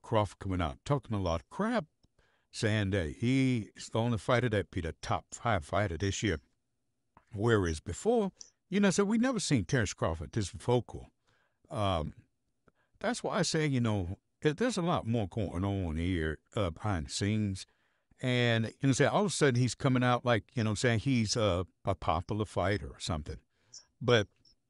Crawford coming out talking a lot of crap, saying that he's the only fighter that be the top 5 fighter this year. Whereas before, so we never seen Terrence Crawford this vocal. Um, that's why I say, there's a lot more going on here behind the scenes. And, say all of a sudden he's coming out like, saying he's a popular fighter or something. But,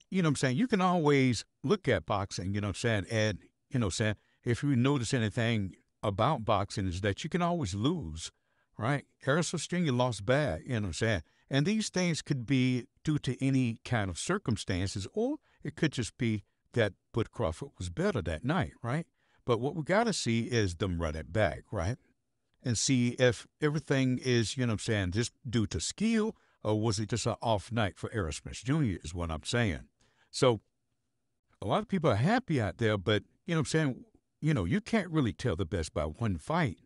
you can always look at boxing, and, saying if you notice anything about boxing is that you can always lose, right? Errol Spence Jr. lost bad, and these things could be due to any kind of circumstances, or it could just be that Bud Crawford was better that night, right? But what we got to see is them run it back, right? And see if everything is, just due to skill, or was it just an off night for Errol Spence Jr. is what I'm saying. So a lot of people are happy out there, but, you can't really tell the best by one fight.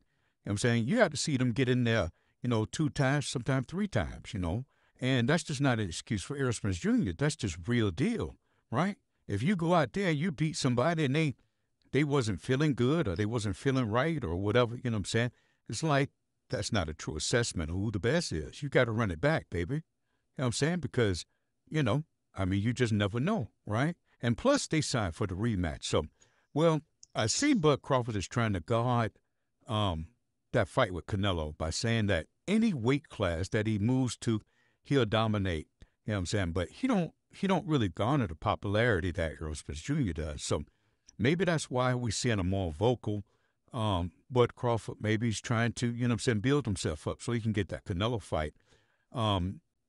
You have to see them get in there, 2 times, sometimes 3 times, and that's just not an excuse for Errol Spence Jr. That's just real deal, right? If you go out there, you beat somebody and they wasn't feeling good or they wasn't feeling right or whatever, it's like that's not a true assessment of who the best is. You got to run it back, baby. Because, you just never know, right? And plus, they signed for the rematch. So, well, I see Bud Crawford is trying to guard that fight with Canelo by saying that any weight class that he moves to, he'll dominate. But he don't really garner the popularity that Errol Spence Jr. does. So maybe that's why we're seeing a more vocal Bud Crawford. Maybe he's trying to, build himself up so he can get that Canelo fight.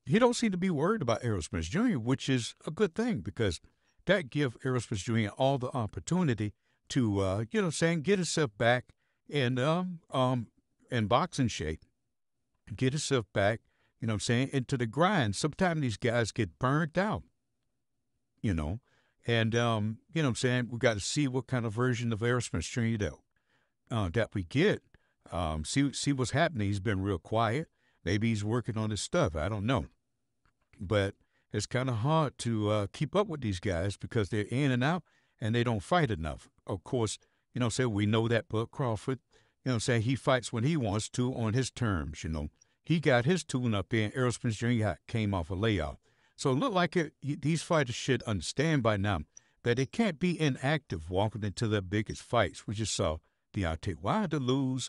He don't seem to be worried about Errol Spence Jr., which is a good thing because that gives Errol Spence Jr. all the opportunity to, get himself back in boxing shape, get himself back, into the grind. Sometimes these guys get burned out, and, we got to see what kind of version of Errol Spence Jr. that we get. See what's happening. He's been real quiet. Maybe he's working on his stuff. I don't know. But it's kind of hard to keep up with these guys because they're in and out and they don't fight enough. Of course, we know that Bud Crawford, he fights when he wants to on his terms, He got his tune up in. Errol Spence Jr. came off a layoff. So it looked like these fighters should understand by now that they can't be inactive walking into their biggest fights. We just saw Deontay Wilder lose,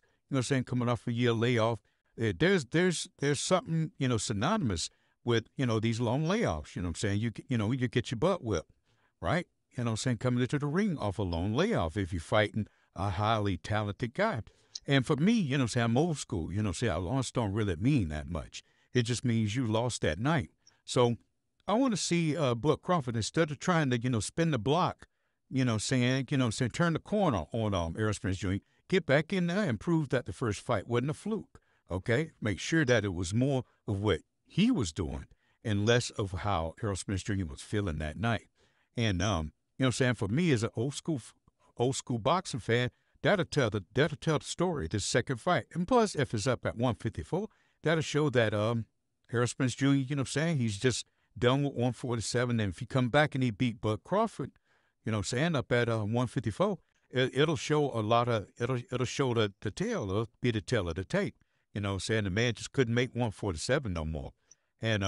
coming off a year layoff. There's something, synonymous with, these long layoffs, you get your butt whipped, right? Coming into the ring off a long layoff if you're fighting a highly talented guy. And for me, I'm old school, a loss don't really mean that much. It just means you lost that night. So I want to see Bud Crawford, instead of trying to, spin the block, saying, turn the corner on Errol Spence Jr., get back in there and prove that the first fight wasn't a fluke, okay? Make sure that it was more of what he was doing and less of how Errol Spence Jr. was feeling that night. And, for me as an old school boxing fan, that'll tell the story, this second fight. And plus, if it's up at 154, that'll show that Errol Spence Jr., he's just done with 147. And if he come back and he beat Bud Crawford, up at 154, it'll show a lot of, it'll show the tail, it'll be the tail of the tape, the man just couldn't make 147 no more. And,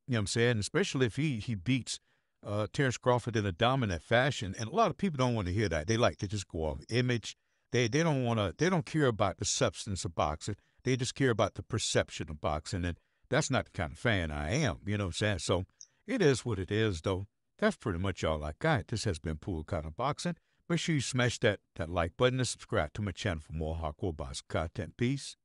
especially if he beats Terrence Crawford in a dominant fashion. And a lot of people don't want to hear that. They like to just go off image. They don't care about the substance of boxing. They just care about the perception of boxing. And that's not the kind of fan I am, So it is what it is, though. That's pretty much all I got. This has been Pool Kind of Boxing. Make sure you smash that like button and subscribe to my channel for more hardcore boxing content. Peace.